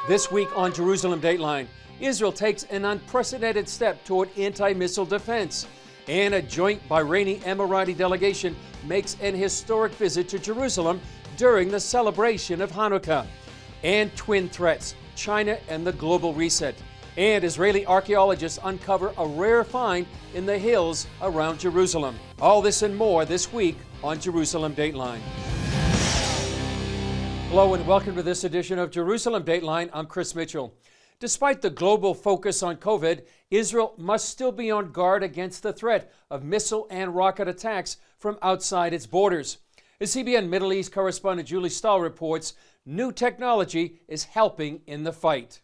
This week on Jerusalem Dateline, Israel takes an unprecedented step toward anti-missile defense, and a joint Bahraini Emirati delegation makes an historic visit to Jerusalem during the celebration of Hanukkah. And twin threats, China and the global reset. And Israeli archeologists uncover a rare find in the hills around Jerusalem. All this and more this week on Jerusalem Dateline. Hello and welcome to this edition of Jerusalem Dateline. I'm Chris Mitchell. Despite the global focus on COVID, Israel must still be on guard against the threat of missile and rocket attacks from outside its borders. As CBN Middle East correspondent Julie Stahl reports, new technology is helping in the fight.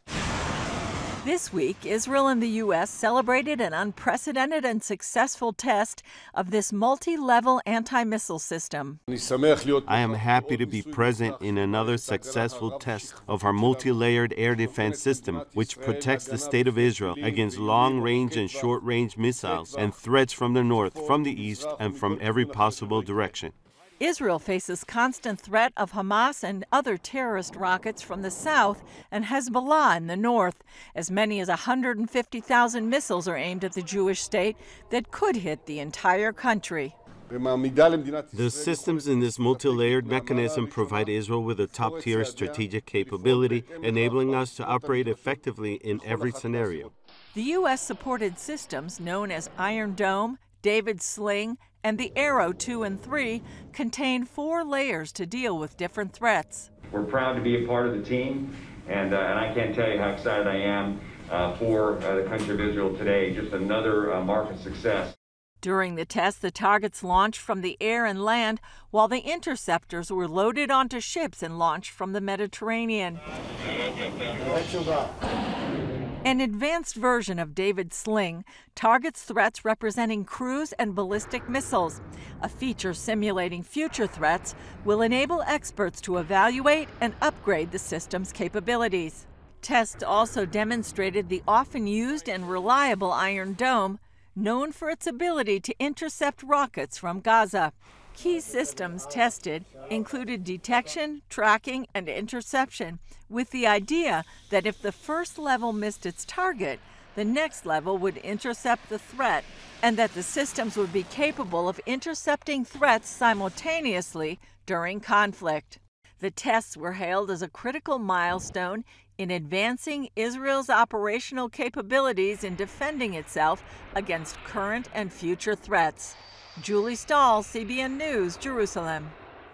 This week, Israel and the U.S. celebrated an unprecedented and successful test of this multi-level anti-missile system. I am happy to be present in another successful test of our multi-layered air defense system, which protects the state of Israel against long-range and short-range missiles and threats from the north, from the east, and from every possible direction. Israel faces constant threat of Hamas and other terrorist rockets from the south and Hezbollah in the north. As many as 150,000 missiles are aimed at the Jewish state that could hit the entire country. The systems in this multi-layered mechanism provide Israel with a top-tier strategic capability, enabling us to operate effectively in every scenario. The U.S.-supported systems, known as Iron Dome, David's Sling, and the Arrow 2 and 3 contain 4 layers to deal with different threats. We're proud to be a part of the team, and I can't tell you how excited I am for the country of Israel today. Just another mark of success. During the test, the targets launched from the air and land, while the interceptors were loaded onto ships and launched from the Mediterranean. An advanced version of David's Sling targets threats representing cruise and ballistic missiles. A feature simulating future threats will enable experts to evaluate and upgrade the system's capabilities. Tests also demonstrated the often used and reliable Iron Dome, known for its ability to intercept rockets from Gaza. Key systems tested included detection, tracking, and interception, with the idea that if the first level missed its target, the next level would intercept the threat, and that the systems would be capable of intercepting threats simultaneously during conflict. The tests were hailed as a critical milestone in advancing Israel's operational capabilities in defending itself against current and future threats. Julie Stahl, CBN News, Jerusalem.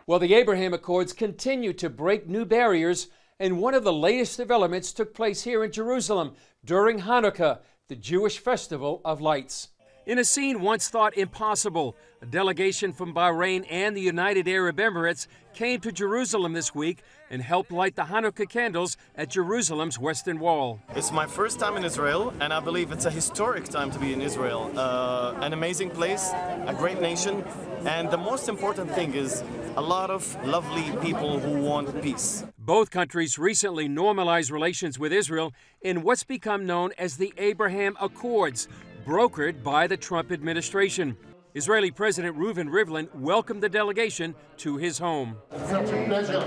Well, the Abraham Accords continue to break new barriers, and one of the latest developments took place here in Jerusalem during Hanukkah, the Jewish festival of lights. In a scene once thought impossible, a delegation from Bahrain and the United Arab Emirates came to Jerusalem this week and helped light the Hanukkah candles at Jerusalem's Western Wall. It's my first time in Israel, and I believe it's a historic time to be in Israel. An amazing place, a great nation, and the most important thing is a lot of lovely people who want peace. Both countries recently normalized relations with Israel in what's become known as the Abraham Accords, brokered by the Trump administration. Israeli President Reuven Rivlin welcomed the delegation to his home. Such a pleasure.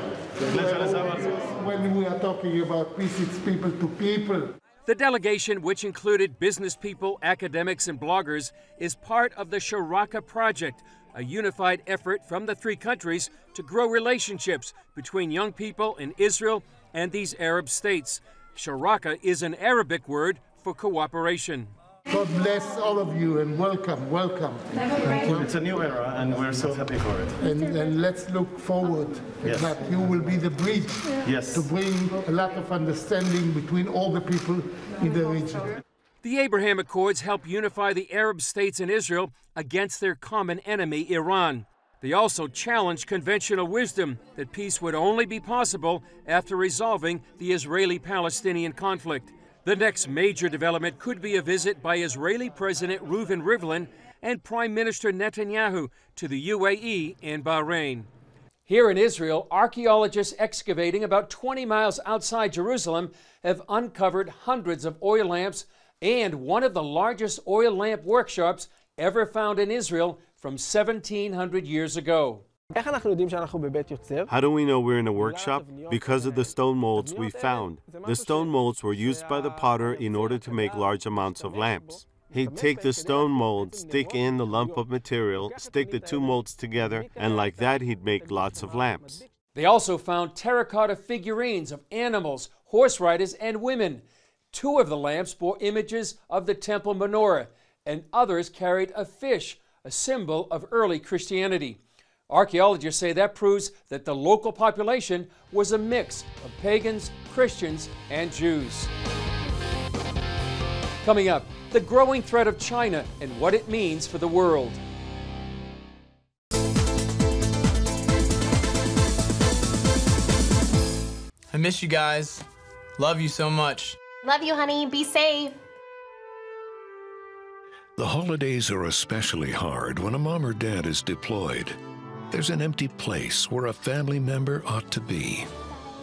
When we are talking about peace, it's people to people. The delegation, which included business people, academics, and bloggers, is part of the Sharaka Project, a unified effort from the 3 countries to grow relationships between young people in Israel and these Arab states. Sharaka is an Arabic word for cooperation. God bless all of you and welcome, welcome. Thank you. It's a new era, and we're so happy for it. And let's look forward that you will be the bridge to bring a lot of understanding between all the people in the region. The Abraham Accords help unify the Arab states and Israel against their common enemy, Iran. They also challenge conventional wisdom that peace would only be possible after resolving the Israeli-Palestinian conflict. The next major development could be a visit by Israeli President Reuven Rivlin and Prime Minister Netanyahu to the UAE and Bahrain. Here in Israel, archeologists excavating about 20 miles outside Jerusalem have uncovered hundreds of oil lamps and one of the largest oil lamp workshops ever found in Israel from 1,700 years ago. How do we know we're in a workshop? Because of the stone molds we found. The stone molds were used by the potter in order to make large amounts of lamps. He'd take the stone mold, stick in the lump of material, stick the two molds together, and like that he'd make lots of lamps. They also found terracotta figurines of animals, horse riders, and women. 2 of the lamps bore images of the temple menorah, and others carried a fish, a symbol of early Christianity. Archaeologists say that proves that the local population was a mix of pagans, Christians, and Jews. Coming up, the growing threat of China and what it means for the world. I miss you guys. Love you so much. Love you, honey. Be safe. The holidays are especially hard when a mom or dad is deployed. There's an empty place where a family member ought to be.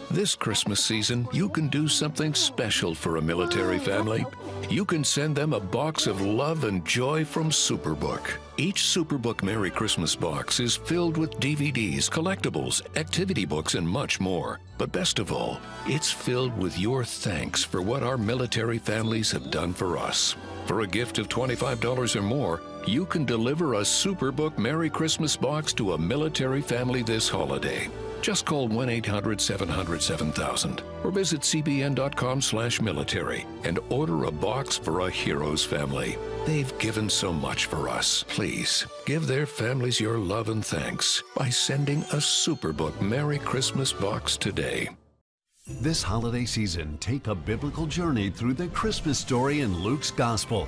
This Christmas season, you can do something special for a military family. You can send them a box of love and joy from Superbook. Each Superbook Merry Christmas box is filled with DVDs, collectibles, activity books, and much more. But best of all, it's filled with your thanks for what our military families have done for us. For a gift of $25 or more, you can deliver a Superbook Merry Christmas box to a military family this holiday. Just call 1-800-700-7000 or visit cbn.com/military and order a box for a hero's family. They've given so much for us. Please give their families your love and thanks by sending a Superbook Merry Christmas box today. This holiday season, take a biblical journey through the Christmas story in Luke's Gospel.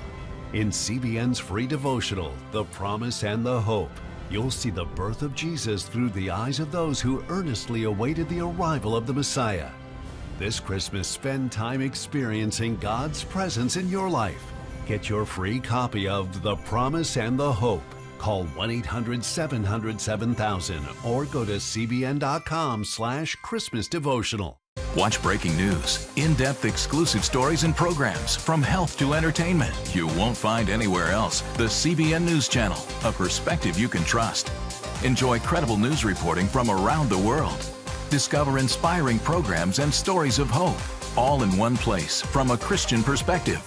In CBN's free devotional, The Promise and the Hope, you'll see the birth of Jesus through the eyes of those who earnestly awaited the arrival of the Messiah. This Christmas, spend time experiencing God's presence in your life. Get your free copy of The Promise and the Hope. Call 1-800-700-7000 or go to cbn.com/Christmas devotional. Watch breaking news, in-depth exclusive stories and programs from health to entertainment you won't find anywhere else. The CBN News Channel, a perspective you can trust. Enjoy credible news reporting from around the world. Discover inspiring programs and stories of hope, all in one place from a Christian perspective.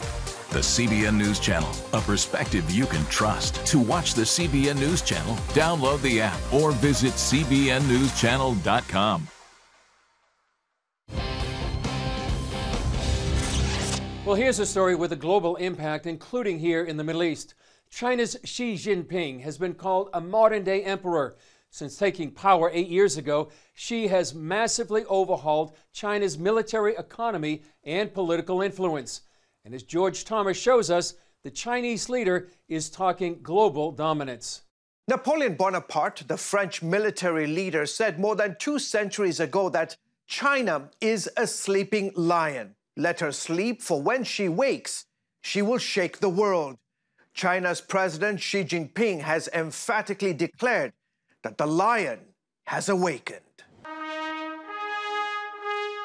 The CBN News Channel, a perspective you can trust. To watch the CBN News Channel, download the app or visit cbnnewschannel.com. Well, here's a story with a global impact, including here in the Middle East. China's Xi Jinping has been called a modern-day emperor. Since taking power 8 years ago, Xi has massively overhauled China's military economy and political influence. And as George Thomas shows us, the Chinese leader is talking global dominance. Napoleon Bonaparte, the French military leader, said more than 2 centuries ago that China is a sleeping lion. Let her sleep, for when she wakes, she will shake the world. China's President Xi Jinping has emphatically declared that the lion has awakened.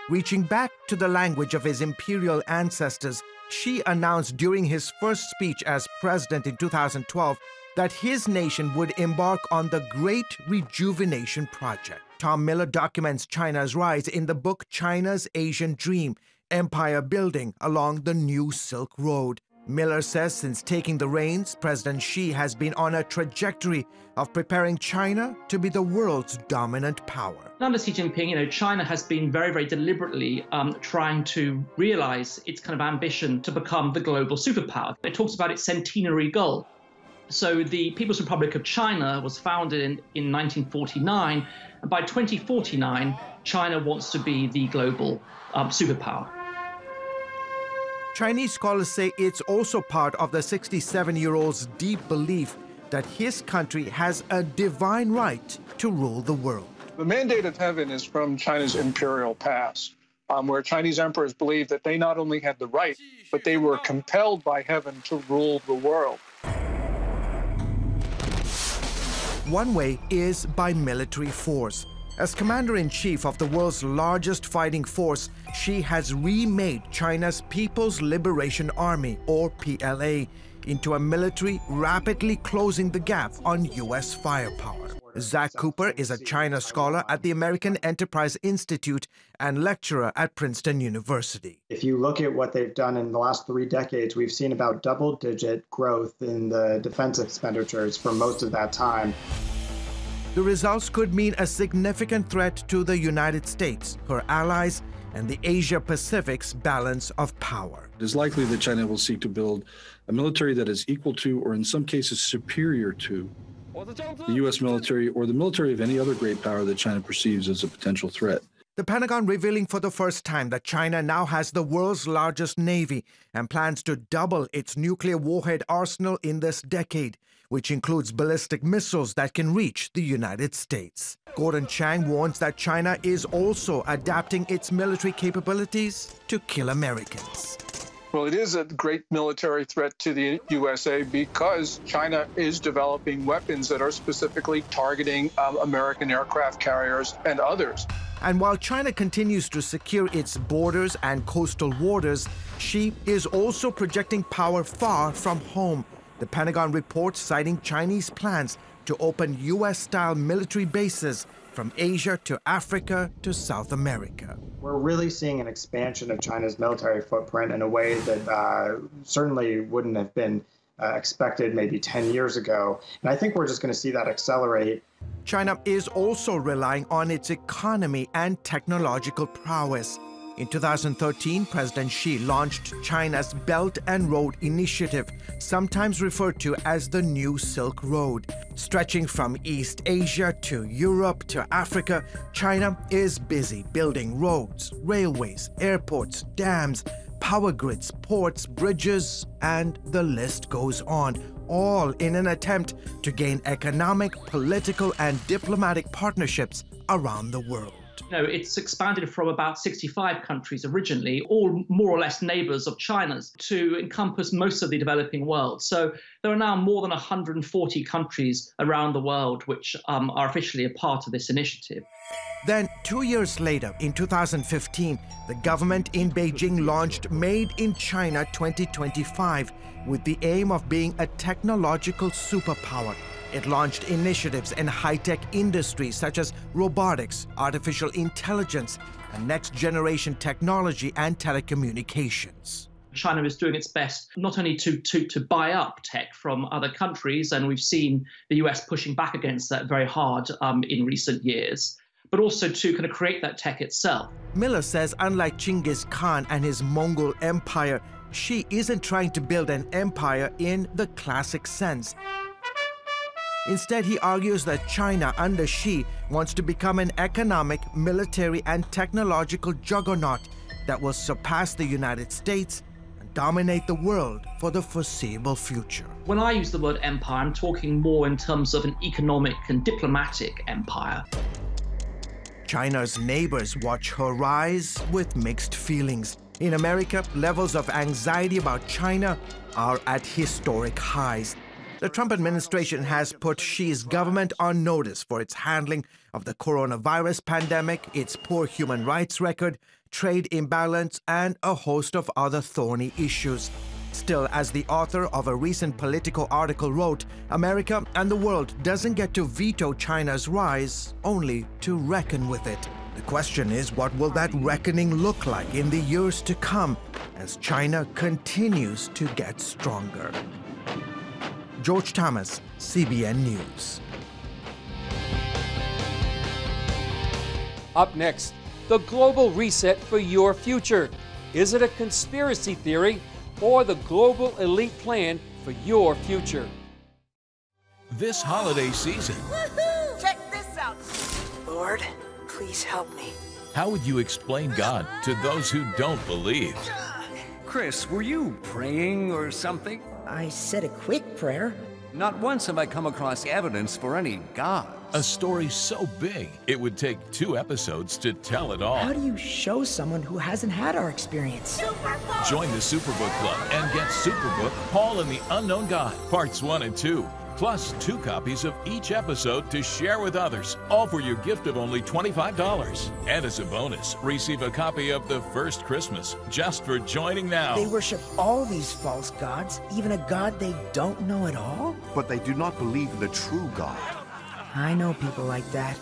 Reaching back to the language of his imperial ancestors, Xi announced during his first speech as president in 2012 that his nation would embark on the Great Rejuvenation Project. Tom Miller documents China's rise in the book China's Asian Dream, Empire Building Along the New Silk Road. Miller says since taking the reins, President Xi has been on a trajectory of preparing China to be the world's dominant power. Under Xi Jinping, China has been very, very deliberately trying to realize its kind of ambition to become the global superpower. It talks about its centenary goal. So the People's Republic of China was founded in 1949, and by 2049, China wants to be the global superpower. Chinese scholars say it's also part of the 67-year-old's deep belief that his country has a divine right to rule the world. The mandate of heaven is from China's imperial past, where Chinese emperors believed that they not only had the right, but they were compelled by heaven to rule the world. One way is by military force. As commander-in-chief of the world's largest fighting force, Xi has remade China's People's Liberation Army, or PLA, into a military rapidly closing the gap on U.S. firepower. Zach Cooper is a China scholar at the American Enterprise Institute and lecturer at Princeton University. If you look at what they've done in the last 3 decades, we've seen about double-digit growth in the defense expenditures for most of that time. The results could mean a significant threat to the United States, her allies, and the Asia-Pacific's balance of power. It is likely that China will seek to build a military that is equal to, or in some cases superior to, the U.S. military or the military of any other great power that China perceives as a potential threat. The Pentagon revealing for the first time that China now has the world's largest navy and plans to double its nuclear warhead arsenal in this decade, which includes ballistic missiles that can reach the United States. Gordon Chang warns that China is also adapting its military capabilities to kill Americans. Well, it is a great military threat to the USA because China is developing weapons that are specifically targeting American aircraft carriers and others. And while China continues to secure its borders and coastal waters, she is also projecting power far from home. The Pentagon reports citing Chinese plans to open U.S.-style military bases from Asia to Africa to South America. We're really seeing an expansion of China's military footprint in a way that certainly wouldn't have been expected maybe 10 years ago. And I think we're just going to see that accelerate. China is also relying on its economy and technological prowess. In 2013, President Xi launched China's Belt and Road Initiative, sometimes referred to as the New Silk Road. Stretching from East Asia to Europe to Africa, China is busy building roads, railways, airports, dams, power grids, ports, bridges, and the list goes on, all in an attempt to gain economic, political, and diplomatic partnerships around the world. You know, it's expanded from about 65 countries originally, all more or less neighbors of China's, to encompass most of the developing world. So there are now more than 140 countries around the world which are officially a part of this initiative. Then, 2 years later, in 2015, the government in Beijing launched Made in China 2025 with the aim of being a technological superpower. It launched initiatives in high-tech industries such as robotics, artificial intelligence, and next-generation technology and telecommunications. China is doing its best not only to buy up tech from other countries, and we've seen the US pushing back against that very hard in recent years, but also to kind of create that tech itself. Miller says unlike Genghis Khan and his Mongol Empire, Xi isn't trying to build an empire in the classic sense. Instead, he argues that China under Xi wants to become an economic, military, and technological juggernaut that will surpass the United States and dominate the world for the foreseeable future. When I use the word empire, I'm talking more in terms of an economic and diplomatic empire. China's neighbors watch her rise with mixed feelings. In America, levels of anxiety about China are at historic highs. The Trump administration has put Xi's government on notice for its handling of the coronavirus pandemic, its poor human rights record, trade imbalance, and a host of other thorny issues. Still, as the author of a recent Politico article wrote, America and the world doesn't get to veto China's rise, only to reckon with it. The question is, what will that reckoning look like in the years to come as China continues to get stronger? George Thomas, CBN News. Up next, the global reset for your future. Is it a conspiracy theory or the global elite plan for your future? This holiday season, Woohoo! Check this out. Lord, please help me. how would you explain God to those who don't believe? Chris, were you praying or something? I said a quick prayer. Not once have I come across evidence for any God. A story so big, it would take 2 episodes to tell it all. How do you show someone who hasn't had our experience? Join the Superbook Club and get Superbook Paul and the Unknown God, Parts 1 and 2. Plus 2 copies of each episode to share with others, all for your gift of only $25. And as a bonus, receive a copy of The First Christmas, just for joining now. They worship all these false gods, even a God they don't know at all? But they do not believe in the true God. I know people like that.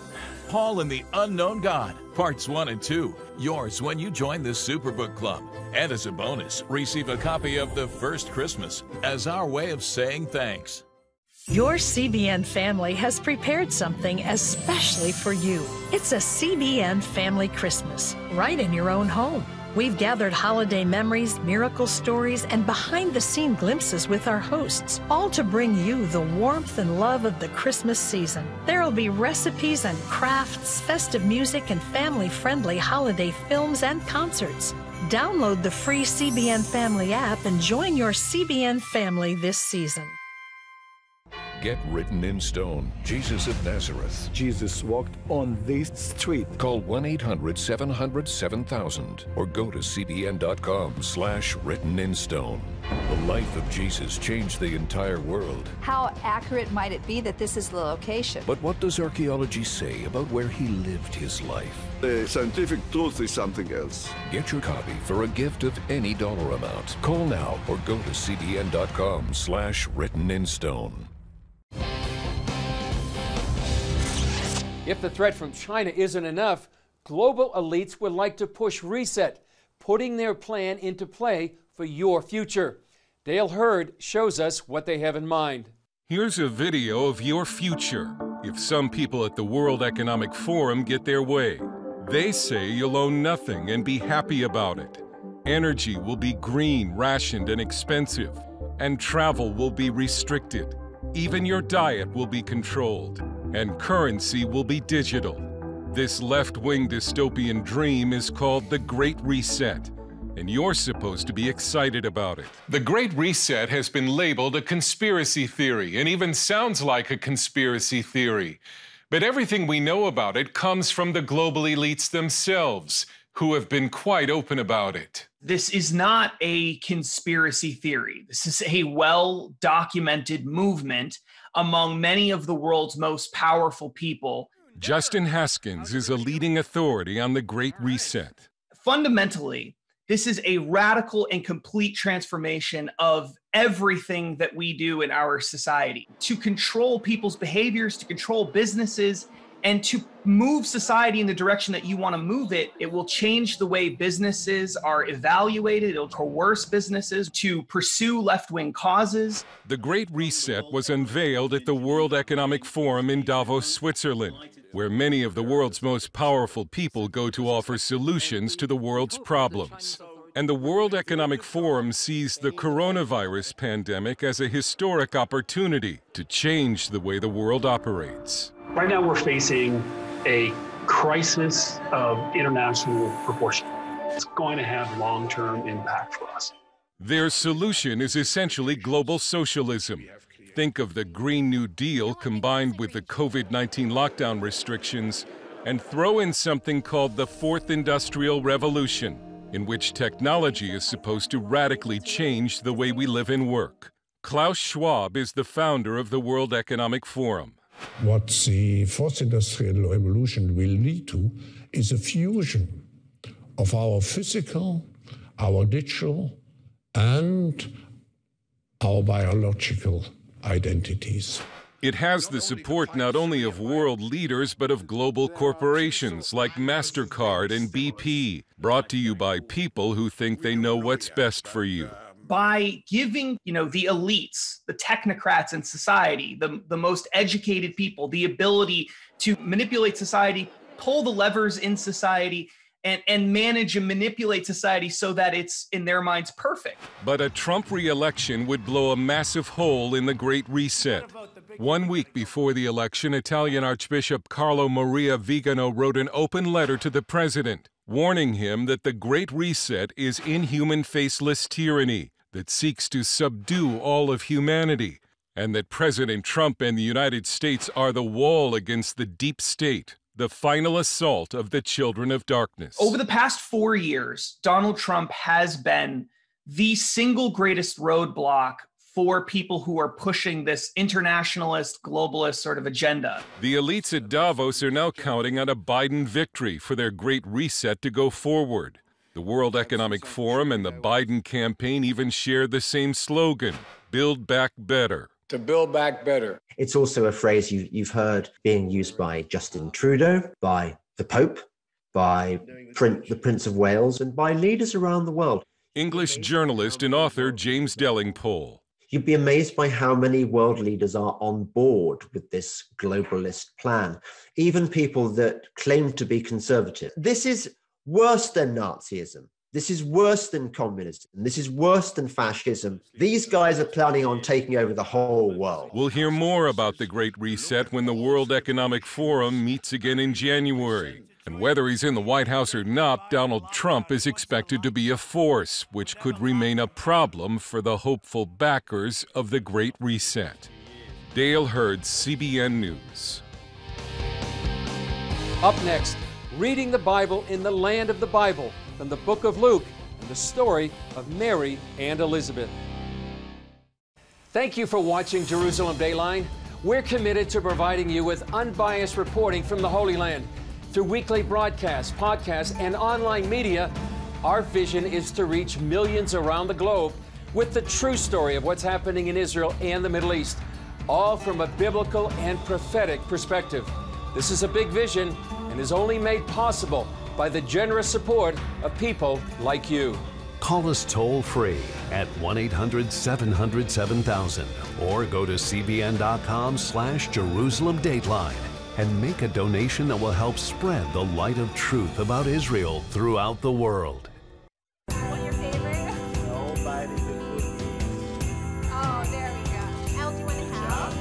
Paul and the Unknown God, Parts 1 and 2. Yours when you join the Superbook Club. And as a bonus, receive a copy of The First Christmas as our way of saying thanks. Your CBN family has prepared something especially for you. It's a CBN Family Christmas, right in your own home. We've gathered holiday memories, miracle stories, and behind-the-scene glimpses with our hosts, all to bring you the warmth and love of the Christmas season. There'll be recipes and crafts, festive music, and family-friendly holiday films and concerts. Download the free CBN Family app and join your CBN family this season. Get written in stone. Jesus of Nazareth. Jesus walked on this street. Call 1-800-700-7000 or go to cbn.com/written in stone. The life of Jesus changed the entire world. How accurate might it be that this is the location? But what does archaeology say about where he lived his life? The scientific truth is something else. Get your copy for a gift of any dollar amount. Call now or go to cbn.com/written in stone. If the threat from China isn't enough, global elites would like to push reset, putting their plan into play for your future. Dale Hurd shows us what they have in mind. Here's a video of your future if some people at the World Economic Forum get their way. They say you'll own nothing and be happy about it. Energy will be green, rationed, and expensive, and travel will be restricted. Even your diet will be controlled, and currency will be digital. This left-wing dystopian dream is called the Great Reset, and you're supposed to be excited about it. The Great Reset has been labeled a conspiracy theory, and even sounds like a conspiracy theory. But everything we know about it comes from the global elites themselves, who have been quite open about it. This is not a conspiracy theory. This is a well-documented movement among many of the world's most powerful people. Justin Haskins is a leading authority on the Great Reset. Fundamentally, this is a radical and complete transformation of everything that we do in our society to control people's behaviors, to control businesses, and to move society in the direction that you want to move it. It will change the way businesses are evaluated. It'll coerce businesses to pursue left-wing causes. The Great Reset was unveiled at the World Economic Forum in Davos, Switzerland, where many of the world's most powerful people go to offer solutions to the world's problems. And the World Economic Forum sees the coronavirus pandemic as a historic opportunity to change the way the world operates. Right now, we're facing a crisis of international proportion. It's going to have long-term impact for us. Their solution is essentially global socialism. Think of the Green New Deal combined with the COVID-19 lockdown restrictions, and throw in something called the Fourth Industrial Revolution, in which technology is supposed to radically change the way we live and work. Klaus Schwab is the founder of the World Economic Forum. What the Fourth Industrial Revolution will lead to is a fusion of our physical, our digital, and our biological identities. It has the support not only of world leaders, but of global corporations like MasterCard and BP, brought to you by people who think they know what's best for you. By giving, the elites, the technocrats in society, the most educated people, the ability to manipulate society, pull the levers in society, and manage and manipulate society so that it's, in their minds, perfect. But a Trump re-election would blow a massive hole in the Great Reset. 1 week before the election, Italian Archbishop Carlo Maria Vigano wrote an open letter to the president, warning him that the Great Reset is inhuman faceless tyranny that seeks to subdue all of humanity, and that President Trump and the United States are the wall against the deep state, the final assault of the children of darkness. Over the past 4 years, Donald Trump has been the single greatest roadblock for people who are pushing this internationalist, globalist sort of agenda. The elites at Davos are now counting on a Biden victory for their Great Reset to go forward. The World Economic Forum and the Biden campaign even share the same slogan, Build Back Better. to build back better. It's also a phrase you've heard being used by Justin Trudeau, by the Pope, by the Prince of Wales, and by leaders around the world. English journalist and author James Dellingpole. You'd be amazed by how many world leaders are on board with this globalist plan, even people that claim to be conservative. This is worse than Nazism. This is worse than communism. This is worse than fascism. These guys are planning on taking over the whole world. We'll hear more about the Great Reset when the World Economic Forum meets again in January. And whether he's in the White House or not, Donald Trump is expected to be a force, which could remain a problem for the hopeful backers of the Great Reset. Dale Hurd, CBN News. Up next, reading the Bible in the land of the Bible, from the book of Luke and the story of Mary and Elizabeth. Thank you for watching Jerusalem Dayline. We're committed to providing you with unbiased reporting from the Holy Land. Through weekly broadcasts, podcasts, and online media, our vision is to reach millions around the globe with the true story of what's happening in Israel and the Middle East, all from a biblical and prophetic perspective. This is a big vision and is only made possible by the generous support of people like you. Call us toll-free at 1-800-700-7000 or go to cbn.com/Jerusalem Dateline and make a donation that will help spread the light of truth about Israel throughout the world. What's your favorite? Nobody did Oh, there we go. Elle, do you want to have?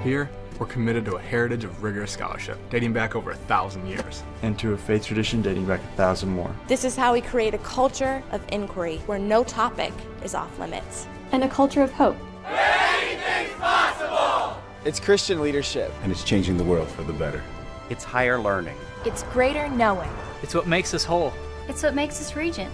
Here, we're committed to a heritage of rigorous scholarship, dating back over 1,000 years. And to a faith tradition dating back 1,000 more. This is how we create a culture of inquiry where no topic is off limits. And a culture of hope. Anything's possible! It's Christian leadership. And it's changing the world for the better. It's higher learning. It's greater knowing. It's what makes us whole. It's what makes us regent.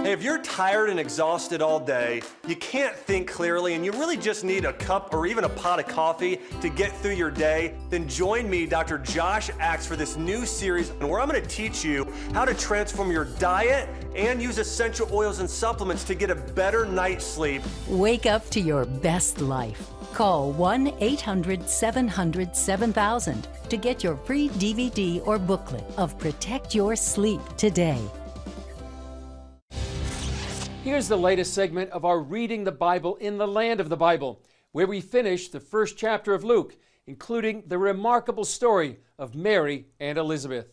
Hey, if you're tired and exhausted all day, you can't think clearly, and you really just need a cup or even a pot of coffee to get through your day, then join me, Dr. Josh Axe, for this new series where I'm going to teach you how to transform your diet and use essential oils and supplements to get a better night's sleep. Wake up to your best life. Call 1-800-700-7000 to get your free DVD or booklet of Protect Your Sleep today. Here's the latest segment of our Reading the Bible in the Land of the Bible, where we finish the first chapter of Luke, including the remarkable story of Mary and Elizabeth.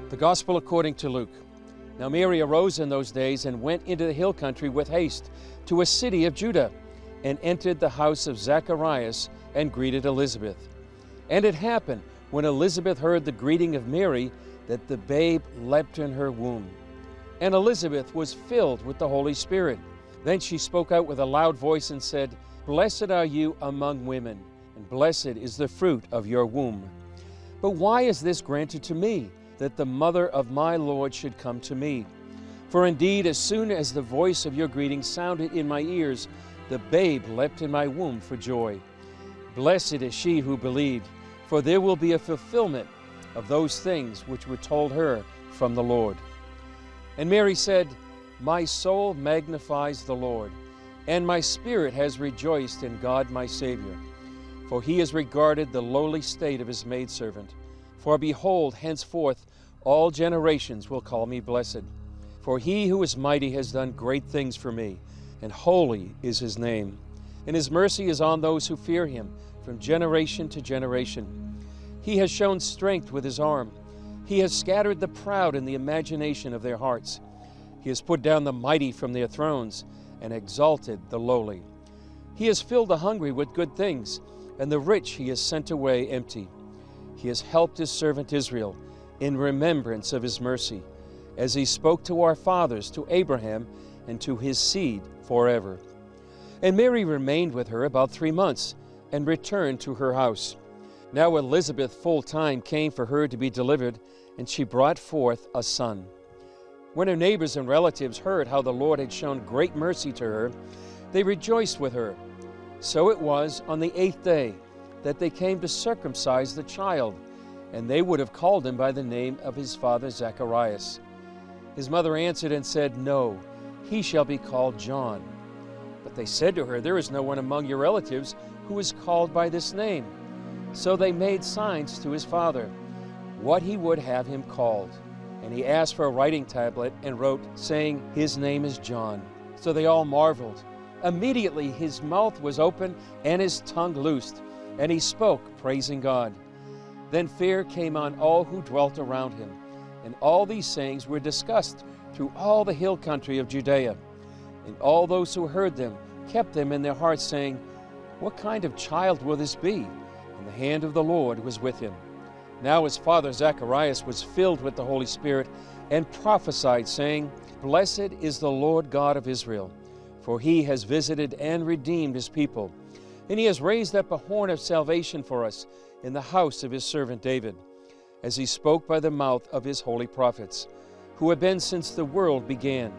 The Gospel according to Luke. Now Mary arose in those days and went into the hill country with haste to a city of Judah, and entered the house of Zacharias and greeted Elizabeth. And it happened, when Elizabeth heard the greeting of Mary, that the babe leapt in her womb. And Elizabeth was filled with the Holy Spirit. Then she spoke out with a loud voice and said, Blessed are you among women, and blessed is the fruit of your womb. But why is this granted to me, that the mother of my Lord should come to me? For indeed, as soon as the voice of your greeting sounded in my ears, the babe leapt in my womb for joy. Blessed is she who believed, for there will be a fulfillment of those things which were told her from the Lord. And Mary said, My soul magnifies the Lord, And my spirit has rejoiced in God my Savior, for he has regarded the lowly state of his maidservant. For behold, henceforth all generations will call me blessed. For he who is mighty has done great things for me, and holy is his name. And his mercy is on those who fear him from generation to generation. He has shown strength with his arm. He has scattered the proud in the imagination of their hearts. He has put down the mighty from their thrones and exalted the lowly. He has filled the hungry with good things, and the rich he has sent away empty. He has helped his servant Israel in remembrance of his mercy, as he spoke to our fathers, to Abraham, and to his seed forever. And Mary remained with her about 3 months, and returned to her house. Now Elizabeth full time came for her to be delivered, and she brought forth a son. When her neighbors and relatives heard how the Lord had shown great mercy to her, they rejoiced with her. So it was on the 8th day that they came to circumcise the child, and they would have called him by the name of his father Zacharias. His mother answered and said, "No, he shall be called John." But they said to her, "There is no one among your relatives who is called by this name." So they made signs to his father, what he would have him called. And he asked for a writing tablet and wrote, saying, "His name is John." So they all marveled. Immediately his mouth was open and his tongue loosed, and he spoke, praising God. Then fear came on all who dwelt around him, and all these sayings were discussed through all the hill country of Judea. And all those who heard them kept them in their hearts, saying, "What kind of child will this be?" And the hand of the Lord was with him. Now his father Zacharias was filled with the Holy Spirit and prophesied, saying, "Blessed is the Lord God of Israel, for he has visited and redeemed his people, and he has raised up a horn of salvation for us in the house of his servant David, as he spoke by the mouth of his holy prophets, who have been since the world began,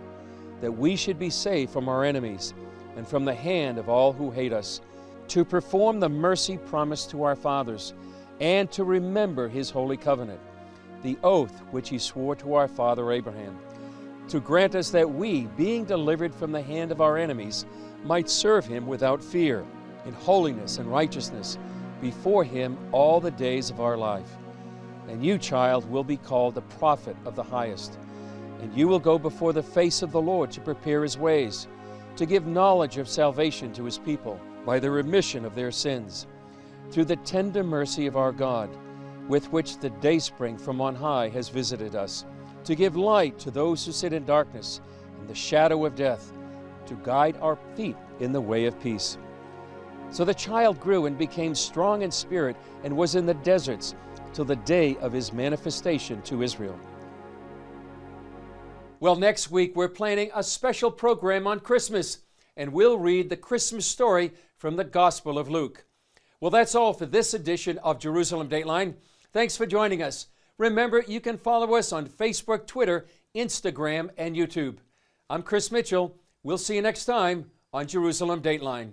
that we should be saved from our enemies and from the hand of all who hate us, to perform the mercy promised to our fathers, and to remember his holy covenant, the oath which he swore to our father Abraham, to grant us that we, being delivered from the hand of our enemies, might serve him without fear, in holiness and righteousness, before him all the days of our life. And you, child, will be called the prophet of the highest, and you will go before the face of the Lord to prepare his ways, to give knowledge of salvation to his people by the remission of their sins, through the tender mercy of our God, with which the dayspring from on high has visited us, to give light to those who sit in darkness and the shadow of death, to guide our feet in the way of peace." So the child grew and became strong in spirit and was in the deserts till the day of his manifestation to Israel. Well, next week we're planning a special program on Christmas, and we'll read the Christmas story from the Gospel of Luke. Well, that's all for this edition of Jerusalem Dateline. Thanks for joining us. Remember, you can follow us on Facebook, Twitter, Instagram, and YouTube. I'm Chris Mitchell. We'll see you next time on Jerusalem Dateline.